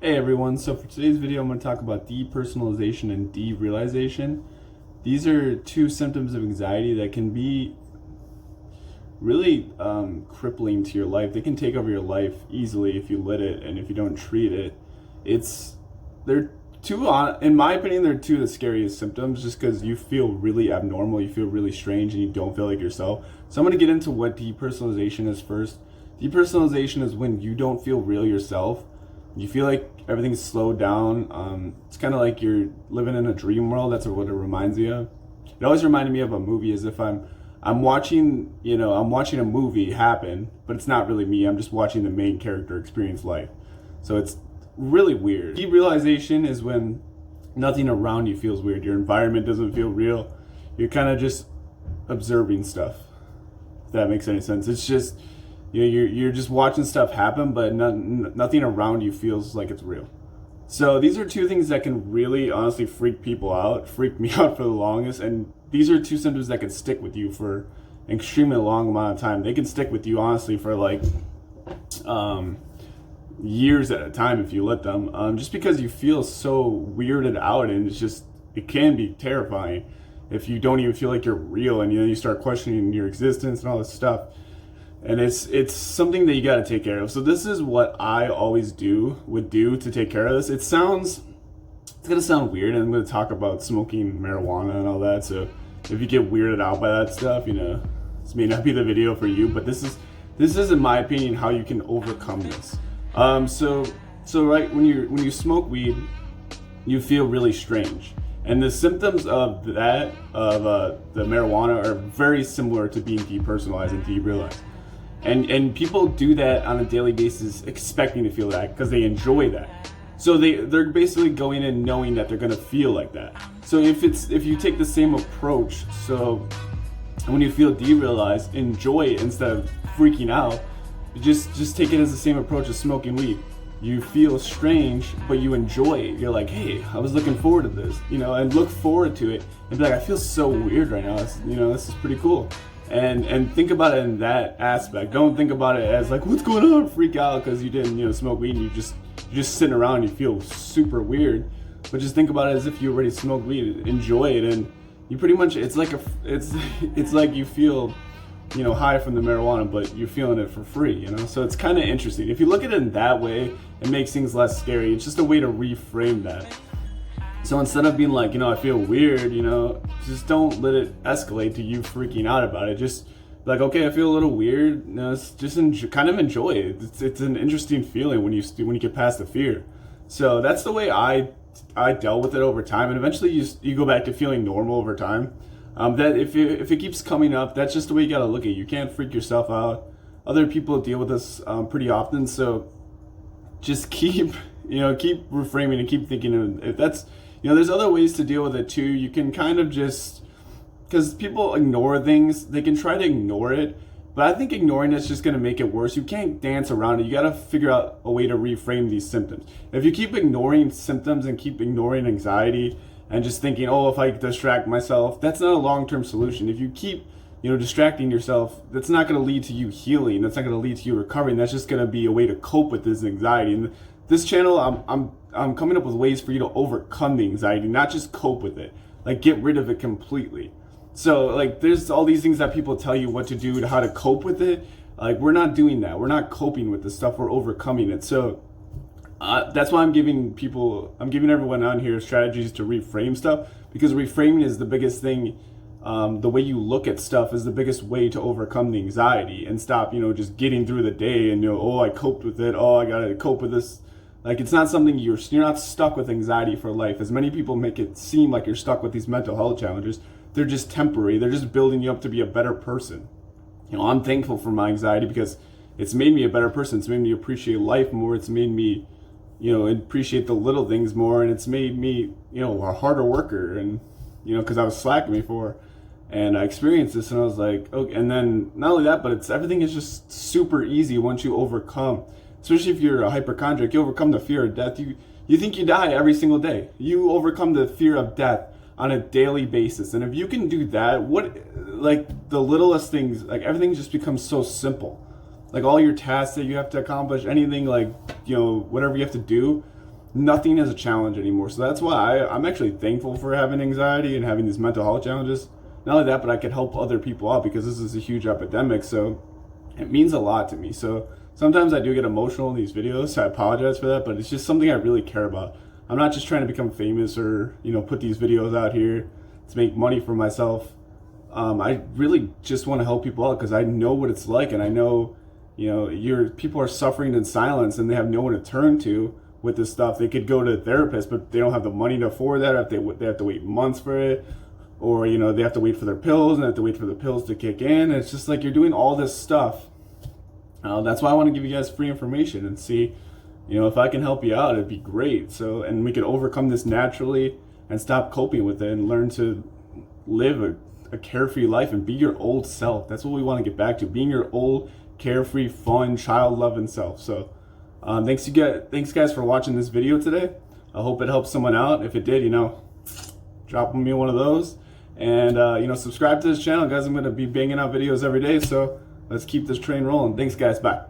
Hey everyone, so for today's video I'm going to talk about depersonalization and derealization. These are two symptoms of anxiety that can be really crippling to your life. They can take over your life easily if you let it and if you don't treat it. They're two, in my opinion, they're two of the scariest symptoms just because you feel really abnormal, you feel really strange, and you don't feel like yourself. So I'm going to get into what depersonalization is first. Depersonalization is when you don't feel real yourself. You feel like everything's slowed down. It's kind of like you're living in a dream world. That's what it reminds me of. It always reminded me of a movie, as if I'm watching, I'm watching a movie happen, but it's not really me. I'm just watching the main character experience life. So it's really weird. Derealization is when nothing around you feels weird. Your environment doesn't feel real. You're kind of just observing stuff. If that makes any sense. It's just you're just watching stuff happen, but nothing around you feels like it's real. So these are two things that can really honestly freak people out, freak me out for the longest, and these are two symptoms that can stick with you for an extremely long amount of time. They can stick with you honestly for like years at a time if you let them, just because you feel so weirded out, and it can be terrifying if you don't even feel like you're real, and you start questioning your existence and all this stuff. And it's something that you got to take care of. So this is what I always would do to take care of this. It's gonna sound weird, and I'm gonna talk about smoking marijuana and all that. So if you get weirded out by that stuff, this may not be the video for you. But this is in my opinion how you can overcome this. So right when you smoke weed, you feel really strange, and the symptoms of the marijuana are very similar to being depersonalized and derealized. And people do that on a daily basis expecting to feel that because they enjoy that. So they're basically going in knowing that they're going to feel like that. So if you take the same approach, so when you feel derealized, enjoy it instead of freaking out. Just take it as the same approach as smoking weed. You feel strange, but you enjoy it. You're like, hey, I was looking forward to this, and look forward to it and be like, I feel so weird right now. This is pretty cool. And think about it in that aspect. Don't think about it as like, what's going on? Freak out because you didn't, smoke weed, and you're just sitting around and you feel super weird. But just think about it as if you already smoked weed. Enjoy it, and you pretty much it's like you feel, high from the marijuana, but you're feeling it for free. So it's kind of interesting. If you look at it in that way, it makes things less scary. It's just a way to reframe that. So instead of being like, I feel weird, just don't let it escalate to you freaking out about it. Just be like, okay, I feel a little weird. Just kind of enjoy it. It's an interesting feeling when you get past the fear. So that's the way I dealt with it over time, and eventually you go back to feeling normal over time. That if it keeps coming up, that's just the way you got to look at it. You can't freak yourself out. Other people deal with this pretty often, so just keep reframing and keep thinking if that's. There's other ways to deal with it too. You can kind of because people ignore things, they can try to ignore it, but I think ignoring it's just going to make it worse. You can't dance around it. You got to figure out a way to reframe these symptoms. If you keep ignoring symptoms and keep ignoring anxiety and just thinking, oh, if I distract myself, that's not a long-term solution. If you keep distracting yourself, that's not going to lead to you healing. That's not going to lead to you recovering. That's just going to be a way to cope with this anxiety. And this channel, I'm coming up with ways for you to overcome the anxiety, not just cope with it. Like, get rid of it completely. So, like, there's all these things that people tell you what to do, how to cope with it. Like, we're not doing that. We're not coping with this stuff. We're overcoming it. So that's why I'm giving everyone on here strategies to reframe stuff, because reframing is the biggest thing. The way you look at stuff is the biggest way to overcome the anxiety and stop, just getting through the day and, oh, I coped with it. Oh, I got to cope with this. Like, it's not something you're not stuck with anxiety for life. As many people make it seem like you're stuck with these mental health challenges, they're just temporary. They're just building you up to be a better person. I'm thankful for my anxiety because it's made me a better person. It's made me appreciate life more. It's made me, appreciate the little things more. And it's made me, a harder worker. And, because I was slacking before. And I experienced this, and I was like, okay. And then not only that, but everything is just super easy once you overcome. Especially if you're a hypochondriac, you overcome the fear of death. You think you die every single day. You overcome the fear of death on a daily basis. And if you can do that, the littlest things, like, everything just becomes so simple. Like, all your tasks that you have to accomplish, anything, like, whatever you have to do, nothing is a challenge anymore. So that's why I'm actually thankful for having anxiety and having these mental health challenges. Not only that, but I could help other people out because this is a huge epidemic. So it means a lot to me. So sometimes I do get emotional in these videos. So I apologize for that, but it's just something I really care about. I'm not just trying to become famous or, put these videos out here to make money for myself. I really just want to help people out because I know what it's like, and I know, people are suffering in silence and they have no one to turn to with this stuff. They could go to a therapist, but they don't have the money to afford that. If they have to wait months for it, or they have to wait for their pills and they have to wait for the pills to kick in. And it's just like you're doing all this stuff. That's why I want to give you guys free information and see, if I can help you out, it'd be great. So, and we can overcome this naturally and stop coping with it and learn to live a carefree life and be your old self. That's what we want to get back to, being your old, carefree, fun, child-loving self. So thanks guys for watching this video today. I hope it helps someone out. If it did, drop me one of those. And subscribe to this channel, guys. I'm going to be banging out videos every day, so let's keep this train rolling. Thanks, guys. Bye.